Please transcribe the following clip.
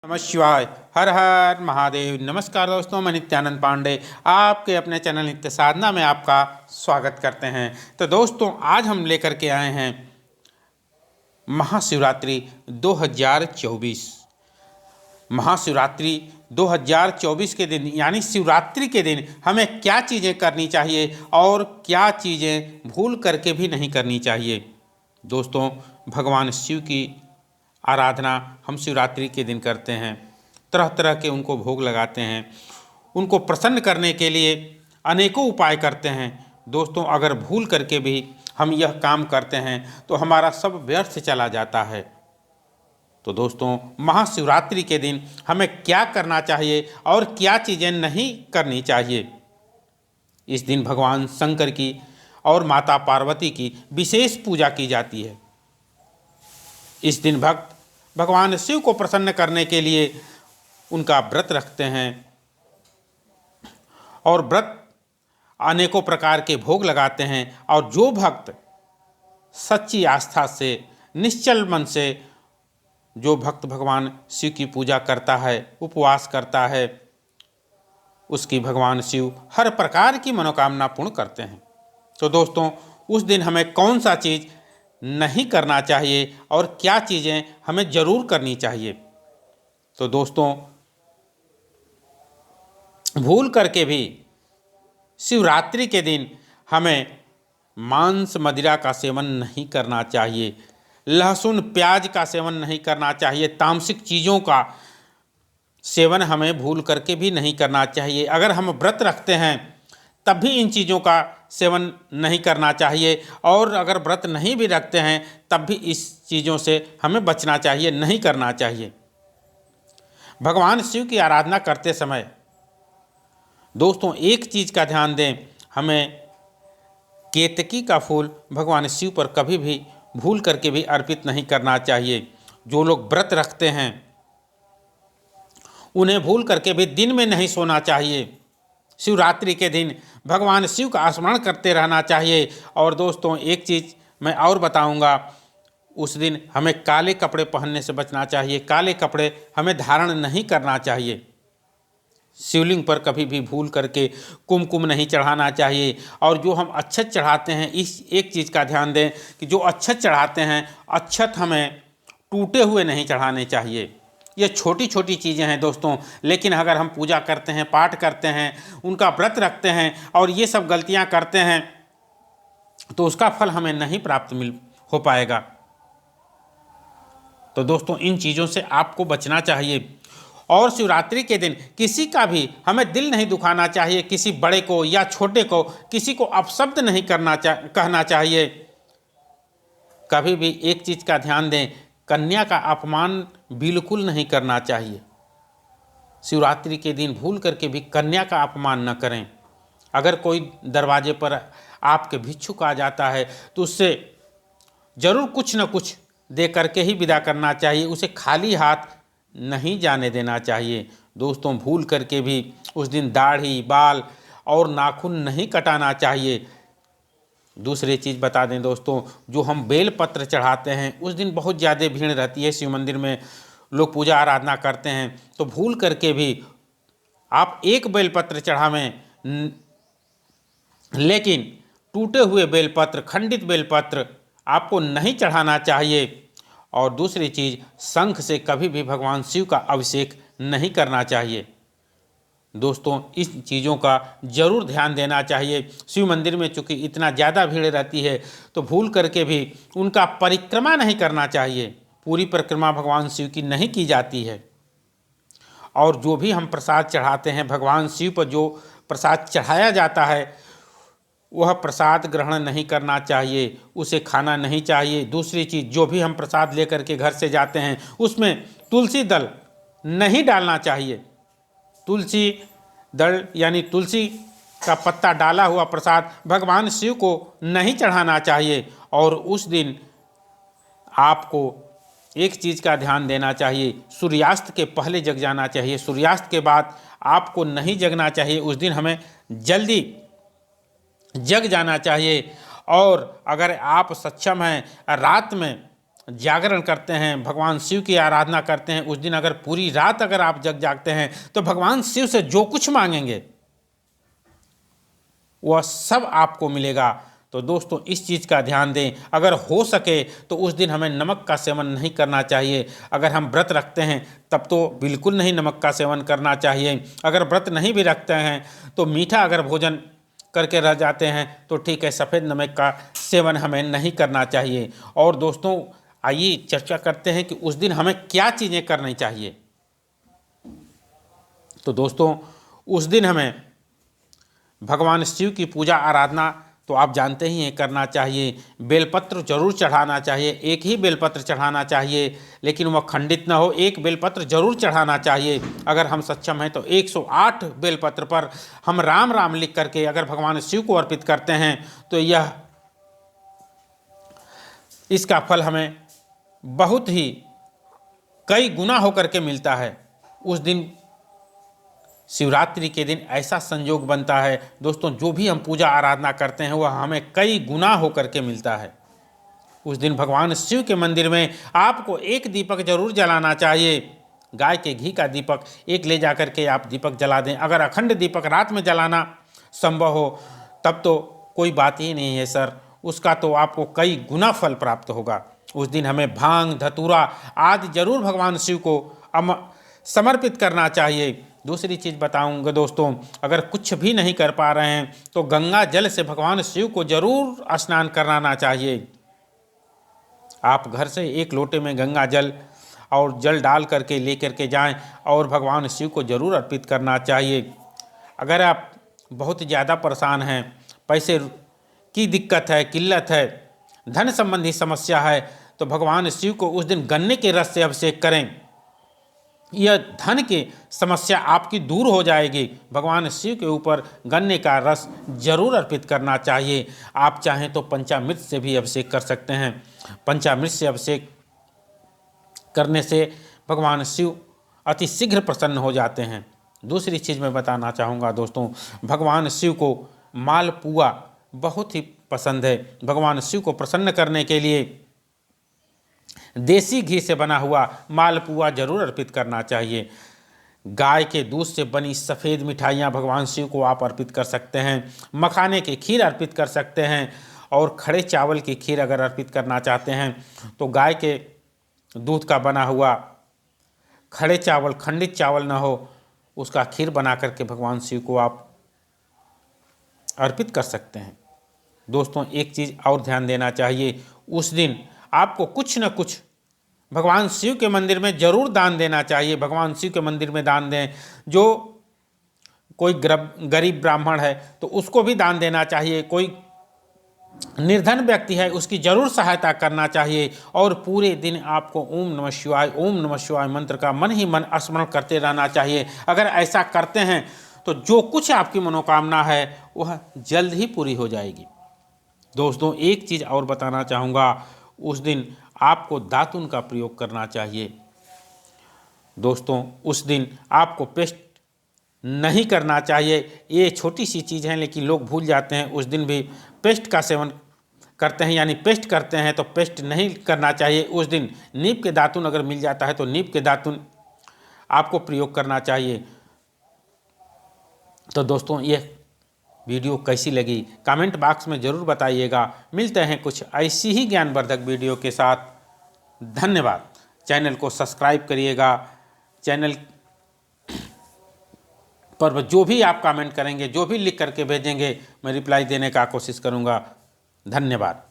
नमः शिवाय। हर हर महादेव। नमस्कार दोस्तों, मैं नित्यानंद पांडे आपके अपने चैनल नित्य साधना में आपका स्वागत करते हैं। तो दोस्तों, आज हम लेकर के आए हैं महाशिवरात्रि 2024। महाशिवरात्रि 2024 के दिन यानी शिवरात्रि के दिन हमें क्या चीज़ें करनी चाहिए और क्या चीज़ें भूल करके भी नहीं करनी चाहिए। दोस्तों, भगवान शिव की आराधना हम शिवरात्रि के दिन करते हैं। तरह तरह के उनको भोग लगाते हैं। उनको प्रसन्न करने के लिए अनेकों उपाय करते हैं। दोस्तों, अगर भूल करके भी हम यह काम करते हैं तो हमारा सब व्यर्थ चला जाता है। तो दोस्तों, महाशिवरात्रि के दिन हमें क्या करना चाहिए और क्या चीज़ें नहीं करनी चाहिए। इस दिन भगवान शंकर की और माता पार्वती की विशेष पूजा की जाती है। इस दिन भक्त भगवान शिव को प्रसन्न करने के लिए उनका व्रत रखते हैं और व्रत अनेकों प्रकार के भोग लगाते हैं। और जो भक्त सच्ची आस्था से, निश्चल मन से जो भक्त भगवान शिव की पूजा करता है, उपवास करता है, उसकी भगवान शिव हर प्रकार की मनोकामना पूर्ण करते हैं। तो दोस्तों, उस दिन हमें कौन सा चीज़ नहीं करना चाहिए और क्या चीज़ें हमें ज़रूर करनी चाहिए। तो दोस्तों, भूल करके भी शिवरात्रि के दिन हमें मांस मदिरा का सेवन नहीं करना चाहिए, लहसुन प्याज का सेवन नहीं करना चाहिए, तामसिक चीज़ों का सेवन हमें भूल करके भी नहीं करना चाहिए। अगर हम व्रत रखते हैं तब भी इन चीज़ों का सेवन नहीं करना चाहिए, और अगर व्रत नहीं भी रखते हैं तब भी इस चीज़ों से हमें बचना चाहिए, नहीं करना चाहिए। भगवान शिव की आराधना करते समय दोस्तों एक चीज़ का ध्यान दें, हमें केतकी का फूल भगवान शिव पर कभी भी भूल करके भी अर्पित नहीं करना चाहिए। जो लोग व्रत रखते हैं उन्हें भूल करके भी दिन में नहीं सोना चाहिए। शिवरात्रि के दिन भगवान शिव का स्मरण करते रहना चाहिए। और दोस्तों, एक चीज़ मैं और बताऊंगा, उस दिन हमें काले कपड़े पहनने से बचना चाहिए। काले कपड़े हमें धारण नहीं करना चाहिए। शिवलिंग पर कभी भी भूल करके कुमकुम नहीं चढ़ाना चाहिए। और जो हम अक्षत चढ़ाते हैं, इस एक चीज़ का ध्यान दें कि जो अक्षत चढ़ाते हैं, अक्षत हमें टूटे हुए नहीं चढ़ाने चाहिए। ये छोटी छोटी चीज़ें हैं दोस्तों, लेकिन अगर हम पूजा करते हैं, पाठ करते हैं, उनका व्रत रखते हैं और ये सब गलतियां करते हैं तो उसका फल हमें नहीं प्राप्त हो पाएगा। तो दोस्तों, इन चीज़ों से आपको बचना चाहिए। और शिवरात्रि के दिन किसी का भी हमें दिल नहीं दुखाना चाहिए। किसी बड़े को या छोटे को किसी को अपशब्द नहीं कहना चाहिए। कभी भी एक चीज़ का ध्यान दें, कन्या का अपमान बिल्कुल नहीं करना चाहिए। शिवरात्रि के दिन भूल करके भी कन्या का अपमान न करें। अगर कोई दरवाजे पर आपके भिक्षुक आ जाता है तो उससे ज़रूर कुछ न कुछ दे करके ही विदा करना चाहिए। उसे खाली हाथ नहीं जाने देना चाहिए। दोस्तों, भूल करके भी उस दिन दाढ़ी, बाल और नाखून नहीं कटाना चाहिए। दूसरी चीज़ बता दें दोस्तों, जो हम बेलपत्र चढ़ाते हैं उस दिन बहुत ज़्यादा भीड़ रहती है। शिव मंदिर में लोग पूजा आराधना करते हैं, तो भूल करके भी आप एक बेलपत्र चढ़ावें, लेकिन टूटे हुए बेलपत्र, खंडित बेलपत्र आपको नहीं चढ़ाना चाहिए। और दूसरी चीज़, शंख से कभी भी भगवान शिव का अभिषेक नहीं करना चाहिए। दोस्तों, इस चीज़ों का ज़रूर ध्यान देना चाहिए। शिव मंदिर में चूँकि इतना ज़्यादा भीड़ रहती है तो भूल करके भी उनका परिक्रमा नहीं करना चाहिए। पूरी परिक्रमा भगवान शिव की नहीं की जाती है। और जो भी हम प्रसाद चढ़ाते हैं, भगवान शिव पर जो प्रसाद चढ़ाया जाता है वह प्रसाद ग्रहण नहीं करना चाहिए, उसे खाना नहीं चाहिए। दूसरी चीज़, जो भी हम प्रसाद लेकर के घर से जाते हैं उसमें तुलसी दल नहीं डालना चाहिए। तुलसी दल यानी तुलसी का पत्ता डाला हुआ प्रसाद भगवान शिव को नहीं चढ़ाना चाहिए। और उस दिन आपको एक चीज़ का ध्यान देना चाहिए, सूर्यास्त के पहले जग जाना चाहिए। सूर्यास्त के बाद आपको नहीं जगना चाहिए। उस दिन हमें जल्दी जग जाना चाहिए। और अगर आप सक्षम हैं रात में जागरण करते हैं, भगवान शिव की आराधना करते हैं, उस दिन अगर पूरी रात अगर आप जागते हैं तो भगवान शिव से जो कुछ मांगेंगे वह सब आपको मिलेगा। तो दोस्तों इस चीज़ का ध्यान दें। अगर हो सके तो उस दिन हमें नमक का सेवन नहीं करना चाहिए। अगर हम व्रत रखते हैं तब तो बिल्कुल नहीं नमक का सेवन करना चाहिए। अगर व्रत नहीं भी रखते हैं तो मीठा अगर भोजन करके रह जाते हैं तो ठीक है, सफ़ेद नमक का सेवन हमें नहीं करना चाहिए। और दोस्तों आइए चर्चा करते हैं कि उस दिन हमें क्या चीज़ें करनी चाहिए। तो दोस्तों उस दिन हमें भगवान शिव की पूजा आराधना तो आप जानते ही हैं करना चाहिए। बेलपत्र जरूर चढ़ाना चाहिए, एक ही बेलपत्र चढ़ाना चाहिए, लेकिन वह खंडित ना हो। एक बेलपत्र जरूर चढ़ाना चाहिए। अगर हम सक्षम हैं तो 108 बेलपत्र पर हम राम राम लिख करके अगर भगवान शिव को अर्पित करते हैं तो इसका फल हमें बहुत ही कई गुना होकर के मिलता है। उस दिन शिवरात्रि के दिन ऐसा संयोग बनता है दोस्तों, जो भी हम पूजा आराधना करते हैं वह हमें कई गुना होकर के मिलता है। उस दिन भगवान शिव के मंदिर में आपको एक दीपक जरूर जलाना चाहिए। गाय के घी का दीपक एक ले जाकर के आप दीपक जला दें। अगर अखंड दीपक रात में जलाना संभव हो तब तो कोई बात ही नहीं है सर, उसका तो आपको कई गुना फल प्राप्त होगा। उस दिन हमें भांग धतूरा आदि जरूर भगवान शिव को समर्पित करना चाहिए। दूसरी चीज़ बताऊंगा दोस्तों, अगर कुछ भी नहीं कर पा रहे हैं तो गंगा जल से भगवान शिव को जरूर स्नान कराना चाहिए। आप घर से एक लोटे में गंगा जल और जल डाल करके ले करके जाएं और भगवान शिव को जरूर अर्पित करना चाहिए। अगर आप बहुत ज़्यादा परेशान हैं, पैसे की दिक्कत है, किल्लत है, धन संबंधी समस्या है, तो भगवान शिव को उस दिन गन्ने के रस से अभिषेक करें। यह धन की समस्या आपकी दूर हो जाएगी। भगवान शिव के ऊपर गन्ने का रस जरूर अर्पित करना चाहिए। आप चाहें तो पंचामृत से भी अभिषेक कर सकते हैं। पंचामृत से अभिषेक करने से भगवान शिव अति शीघ्र प्रसन्न हो जाते हैं। दूसरी चीज़ मैं बताना चाहूँगा दोस्तों, भगवान शिव को मालपुआ बहुत ही पसंद है। भगवान शिव को प्रसन्न करने के लिए देसी घी से बना हुआ मालपुआ जरूर अर्पित करना चाहिए। गाय के दूध से बनी सफ़ेद मिठाइयाँ भगवान शिव को आप अर्पित कर सकते हैं। मखाने की खीर अर्पित कर सकते हैं। और खड़े चावल की खीर अगर अर्पित करना चाहते हैं तो गाय के दूध का बना हुआ खड़े चावल, खंडित चावल ना हो, उसका खीर बना करके भगवान शिव को आप अर्पित कर सकते हैं। दोस्तों एक चीज़ और ध्यान देना चाहिए, उस दिन आपको कुछ न कुछ भगवान शिव के मंदिर में जरूर दान देना चाहिए। भगवान शिव के मंदिर में दान दें। जो कोई गरीब ब्राह्मण है तो उसको भी दान देना चाहिए। कोई निर्धन व्यक्ति है उसकी जरूर सहायता करना चाहिए। और पूरे दिन आपको ओम नमः शिवाय मंत्र का मन ही मन स्मरण करते रहना चाहिए। अगर ऐसा करते हैं तो जो कुछ आपकी मनोकामना है वह जल्द ही पूरी हो जाएगी। दोस्तों एक चीज़ और बताना चाहूँगा, उस दिन आपको दातुन का प्रयोग करना चाहिए। दोस्तों उस दिन आपको पेस्ट नहीं करना चाहिए। ये छोटी सी चीज़ है लेकिन लोग भूल जाते हैं। उस दिन भी पेस्ट का सेवन करते हैं, यानी पेस्ट करते हैं, तो पेस्ट नहीं करना चाहिए। उस दिन नीम के दातुन अगर मिल जाता है तो नीम के दातुन आपको प्रयोग करना चाहिए। तो दोस्तों ये वीडियो कैसी लगी कमेंट बॉक्स में ज़रूर बताइएगा। मिलते हैं कुछ ऐसी ही ज्ञानवर्धक वीडियो के साथ। धन्यवाद। चैनल को सब्सक्राइब करिएगा। चैनल पर जो भी आप कमेंट करेंगे, जो भी लिख करके भेजेंगे, मैं रिप्लाई देने का कोशिश करूँगा। धन्यवाद।